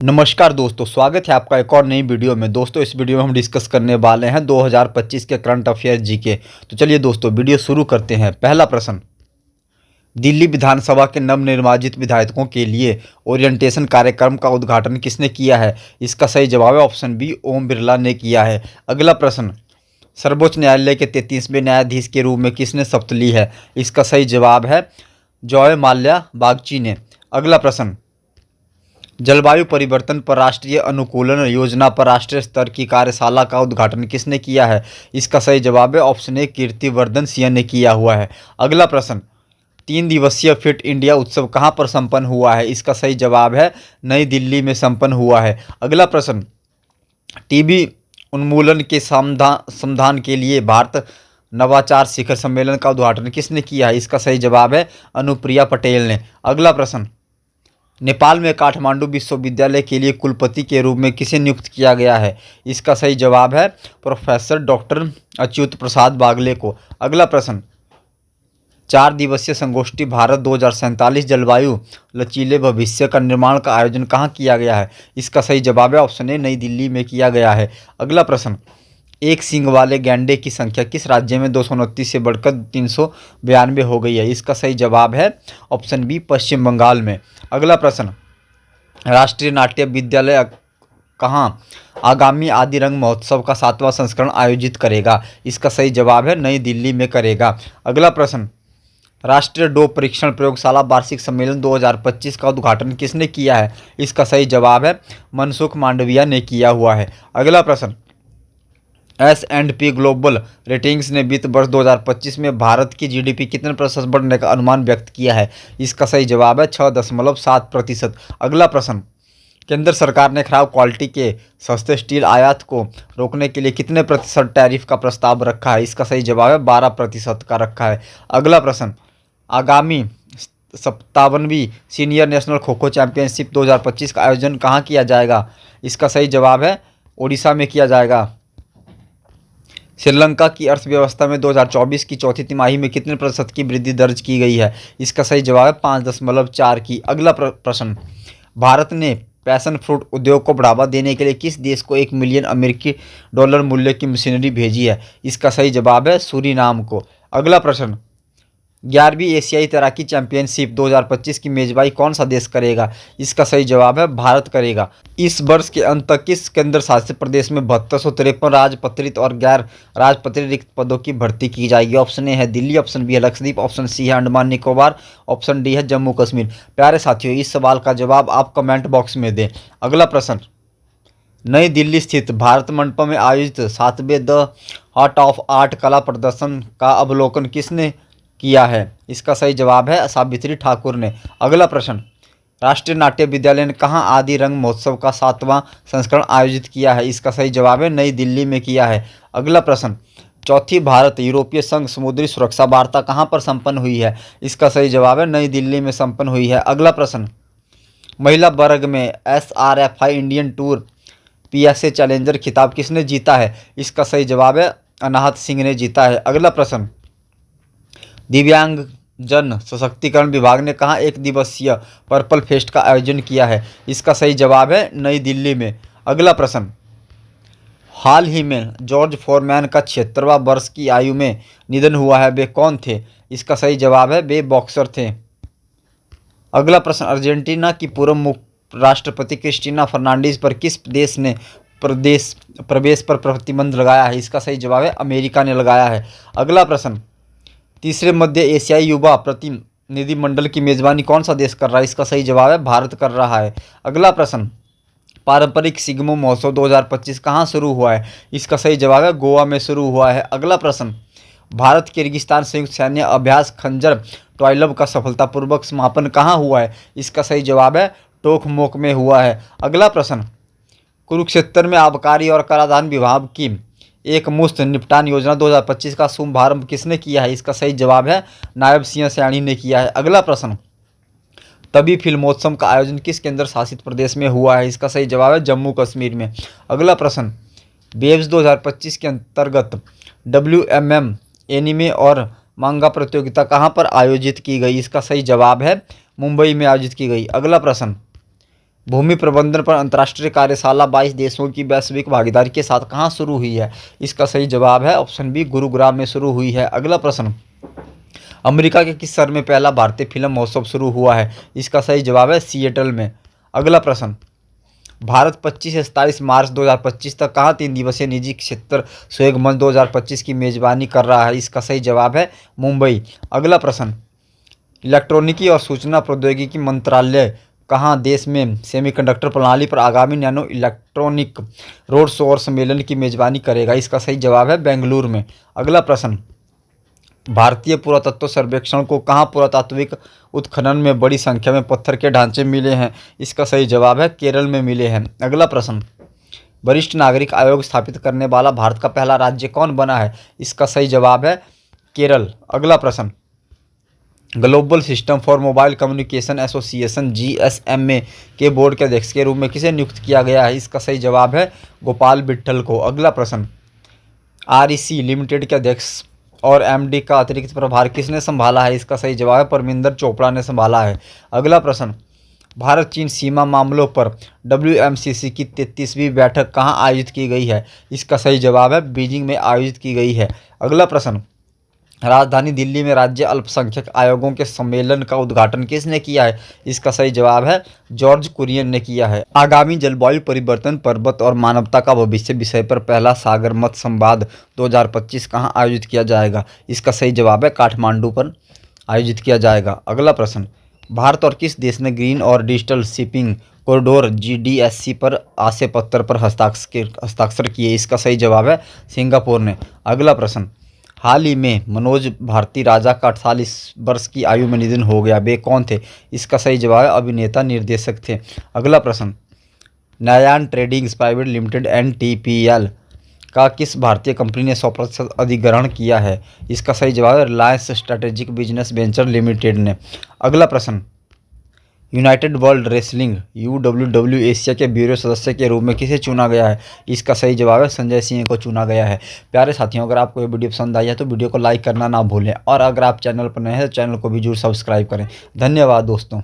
नमस्कार दोस्तों, स्वागत है आपका एक और नई वीडियो में। दोस्तों, इस वीडियो में हम डिस्कस करने वाले हैं 2025 के करंट अफेयर जीके। तो चलिए दोस्तों, वीडियो शुरू करते हैं। पहला प्रश्न, दिल्ली विधानसभा के नवनिर्वाचित विधायकों के लिए ओरिएंटेशन कार्यक्रम का उद्घाटन किसने किया है? इसका सही जवाब है ऑप्शन बी, ओम बिरला ने किया है। अगला प्रश्न, सर्वोच्च न्यायालय के 33वें न्यायाधीश के रूप में किसने शपथ ली है? इसका सही जवाब है जॉय माल्या बागची ने। अगला प्रश्न, जलवायु परिवर्तन पर राष्ट्रीय अनुकूलन योजना पर राष्ट्रीय स्तर की कार्यशाला का उद्घाटन किसने किया है? इसका सही जवाब है ऑप्शन ए, कीर्तिवर्धन सिंह ने किया हुआ है। अगला प्रश्न, 3 दिवसीय फिट इंडिया उत्सव कहाँ पर संपन्न हुआ है? इसका सही जवाब है नई दिल्ली में संपन्न हुआ है। अगला प्रश्न, टीबी उन्मूलन के समाधान के लिए भारत नवाचार शिखर सम्मेलन का उद्घाटन किसने किया है? इसका सही जवाब है अनुप्रिया पटेल ने। अगला प्रश्न, नेपाल में काठमांडू विश्वविद्यालय के लिए कुलपति के रूप में किसे नियुक्त किया गया है? इसका सही जवाब है प्रोफेसर डॉक्टर अच्युत प्रसाद बागले को। अगला प्रश्न, 4 दिवसीय संगोष्ठी भारत 2047 जलवायु लचीले भविष्य का निर्माण का आयोजन कहाँ किया गया है? इसका सही जवाब है ऑप्शन ए, नई दिल्ली में किया गया है। अगला प्रश्न, एक सींग वाले गैंडे की संख्या किस राज्य में 229 से बढ़कर 392 हो गई है? इसका सही जवाब है ऑप्शन बी, पश्चिम बंगाल में। अगला प्रश्न, राष्ट्रीय नाट्य विद्यालय कहाँ आगामी आदि रंग महोत्सव का 7वां संस्करण आयोजित करेगा? इसका सही जवाब है नई दिल्ली में करेगा। अगला प्रश्न, राष्ट्रीय डोप परीक्षण प्रयोगशाला वार्षिक सम्मेलन 2025 का उद्घाटन किसने किया है? इसका सही जवाब है मनसुख मांडविया ने किया हुआ है। अगला प्रश्न, S&P ग्लोबल रेटिंग्स ने वित्त वर्ष 2025 में भारत की जीडीपी कितने प्रतिशत बढ़ने का अनुमान व्यक्त किया है? इसका सही जवाब है 6.7%। अगला प्रश्न, केंद्र सरकार ने खराब क्वालिटी के सस्ते स्टील आयात को रोकने के लिए कितने प्रतिशत टैरिफ का प्रस्ताव रखा है? इसका सही जवाब है 12% का रखा है। अगला प्रश्न, आगामी 57वीं senior national kho kho championship 2025 का आयोजन कहाँ किया जाएगा? इसका सही जवाब है ओडिशा में किया जाएगा। श्रीलंका की अर्थव्यवस्था में 2024 की चौथी तिमाही में कितने प्रतिशत की वृद्धि दर्ज की गई है? इसका सही जवाब है 5.4 की। अगला प्रश्न, भारत ने पैशन फ्रूट उद्योग को बढ़ावा देने के लिए किस देश को $1 मिलियन अमेरिकी डॉलर मूल्य की मशीनरी भेजी है? इसका सही जवाब है सूरीनाम को। अगला प्रश्न, 11वीं एशियाई तैराकी चैंपियनशिप 2025 की मेजबानी कौन सा देश करेगा? इसका सही जवाब है भारत करेगा। इस वर्ष के अंत तक किस केंद्र शासित प्रदेश में 7253 राजपत्रित और गैर राजपत्रित रिक्त पदों की भर्ती की जाएगी? ऑप्शन ए है दिल्ली, ऑप्शन बी है लक्षद्वीप, ऑप्शन सी है अंडमान निकोबार, ऑप्शन डी है जम्मू कश्मीर। प्यारे साथियों, इस सवाल का जवाब आप कमेंट बॉक्स में दें। अगला प्रश्न, नई दिल्ली स्थित भारत मंडपम में आयोजित 7वें द हार्ट ऑफ आर्ट कला प्रदर्शन का अवलोकन किसने किया है? इसका सही जवाब है सावित्री ठाकुर ने। अगला प्रश्न, राष्ट्रीय नाट्य विद्यालय ने कहाँ आदि रंग महोत्सव का 7वां संस्करण आयोजित किया है? इसका सही जवाब है नई दिल्ली में किया है। अगला प्रश्न, चौथी भारत यूरोपीय संघ समुद्री सुरक्षा वार्ता कहाँ पर संपन्न हुई है? इसका सही जवाब है नई दिल्ली में संपन्न हुई है। अगला प्रश्न, महिला वर्ग में SRFI Indian tour PSA challenger खिताब किसने जीता है? इसका सही जवाब है अनाहत सिंह ने जीता है। अगला प्रश्न, दिव्यांग जन सशक्तिकरण विभाग ने कहाँ 1 दिवसीय पर्पल फेस्ट का आयोजन किया है? इसका सही जवाब है नई दिल्ली में। अगला प्रश्न, हाल ही में जॉर्ज फोरमैन का 76वां वर्ष की आयु में निधन हुआ है, वे कौन थे? इसका सही जवाब है वे बॉक्सर थे। अगला प्रश्न, अर्जेंटीना की पूर्व राष्ट्रपति क्रिस्टीना फर्नांडीज पर किस देश ने प्रवेश पर प्रतिबंध लगाया है? इसका सही जवाब है अमेरिका ने लगाया है। अगला प्रश्न, तीसरे मध्य एशियाई युवा प्रतिनिधिमंडल की मेजबानी कौन सा देश कर रहा है? इसका सही जवाब है भारत कर रहा है। अगला प्रश्न, पारंपरिक सिग्मो महोत्सव 2025 कहाँ शुरू हुआ है? इसका सही जवाब है गोवा में शुरू हुआ है। अगला प्रश्न, भारत किर्गिस्तान संयुक्त सैन्य अभ्यास खंजर टॉयलब का सफलतापूर्वक समापन कहाँ हुआ है? इसका सही जवाब है टोकमोक में हुआ है। अगला प्रश्न, कुरुक्षेत्र में आबकारी और कराधान विभाग की एक मुश्त निपटान योजना 2025 का शुभारंभ किसने किया है? इसका सही जवाब है नायब सिंह सैनी ने किया है। अगला प्रश्न, तभी फिल्मोत्सव का आयोजन किस केंद्र शासित प्रदेश में हुआ है? इसका सही जवाब है जम्मू कश्मीर में। अगला प्रश्न, बेब्स 2025 के अंतर्गत WMM एनीमे और मांगा प्रतियोगिता कहाँ पर आयोजित की गई? इसका सही जवाब है मुंबई में आयोजित की गई। अगला प्रश्न, भूमि प्रबंधन पर अंतर्राष्ट्रीय कार्यशाला 22 देशों की वैश्विक भागीदारी के साथ कहाँ शुरू हुई है? इसका सही जवाब है ऑप्शन बी, गुरुग्राम में शुरू हुई है। अगला प्रश्न, अमेरिका के किस शहर में पहला भारतीय फिल्म महोत्सव शुरू हुआ है? इसका सही जवाब है सिएटल में। अगला प्रश्न, भारत 25 से 27 मार्च 2025 तक कहाँ 3 दिवसीय निजी क्षेत्र सुयोग मंच 2025 की मेजबानी कर रहा है? इसका सही जवाब है मुंबई। अगला प्रश्न, इलेक्ट्रॉनिकी और सूचना प्रौद्योगिकी मंत्रालय कहाँ देश में सेमीकंडक्टर प्रणाली पर आगामी नैनो इलेक्ट्रॉनिक रोड शो और सम्मेलन की मेजबानी करेगा? इसका सही जवाब है बेंगलुरु में। अगला प्रश्न, भारतीय पुरातत्व सर्वेक्षण को कहाँ पुरातात्विक उत्खनन में बड़ी संख्या में पत्थर के ढांचे मिले हैं? इसका सही जवाब है केरल में मिले हैं। अगला प्रश्न, वरिष्ठ नागरिक आयोग स्थापित करने वाला भारत का पहला राज्य कौन बना है? इसका सही जवाब है केरल। अगला प्रश्न, global system for mobile communication association GSMA के बोर्ड के अध्यक्ष के रूप में किसे नियुक्त किया गया है? इसका सही जवाब है गोपाल विट्ठल को। अगला प्रश्न, REC लिमिटेड के अध्यक्ष और MD का अतिरिक्त प्रभार किसने संभाला है? इसका सही जवाब है परमिंदर चोपड़ा ने संभाला है। अगला प्रश्न, भारत चीन सीमा मामलों पर WMCC की 33वीं बैठक कहाँ आयोजित की गई है? इसका सही जवाब है बीजिंग में आयोजित की गई है। अगला प्रश्न, राजधानी दिल्ली में राज्य अल्पसंख्यक आयोगों के सम्मेलन का उद्घाटन किसने किया है? इसका सही जवाब है जॉर्ज कुरियन ने किया है। आगामी जलवायु परिवर्तन, पर्वत और मानवता का भविष्य विषय पर पहला सागर मत संवाद 2025 कहाँ आयोजित किया जाएगा? इसका सही जवाब है काठमांडू पर आयोजित किया जाएगा। अगला प्रश्न, भारत और किस देश ने ग्रीन और डिजिटल शिपिंग कॉरिडोर GDSC पर आशय पत्र पर हस्ताक्षर किए? इसका सही जवाब है सिंगापुर ने। अगला प्रश्न, हाल ही में मनोज भारती राजा का 48 वर्ष की आयु में निधन हो गया, वे कौन थे? इसका सही जवाब है अभिनेता निर्देशक थे। अगला प्रश्न, नायान ट्रेडिंग्स प्राइवेट लिमिटेड NTPL का किस भारतीय कंपनी ने 100% अधिग्रहण किया है? इसका सही जवाब है Reliance strategic business venture limited ने। अगला प्रश्न, United world wrestling UWW Asia के ब्यूरो सदस्य के रूप में किसे चुना गया है? इसका सही जवाब है संजय सिंह को चुना गया है। प्यारे साथियों, अगर आपको ये वीडियो पसंद आई है तो वीडियो को लाइक करना ना भूलें और अगर आप चैनल पर नए हैं तो चैनल को भी जरूर सब्सक्राइब करें। धन्यवाद दोस्तों।